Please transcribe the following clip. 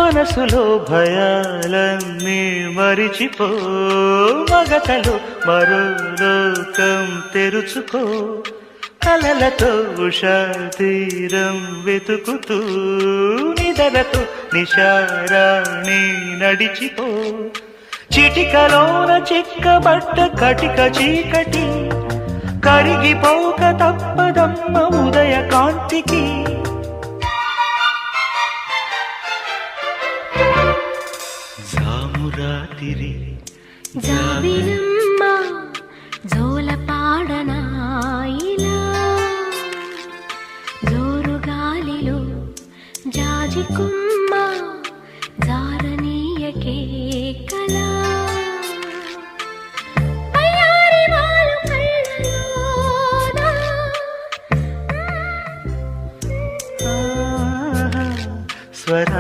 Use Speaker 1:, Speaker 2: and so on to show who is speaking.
Speaker 1: మనసులో భయాలన్నీ మరిచిపో మగతలో మరో లోకం తెరుచుకో కలలతో ఉషా తీరం వెతుకుతూ నిదలతో నిశారాణి నడిచిపో చిటికలోన చిక్కబడ్డ కటిక చీకటి కరిగిపోక తప్పదమ్మ ఉదయ కాంతికి జామురాతిరి
Speaker 2: జాబిలమ్మ జో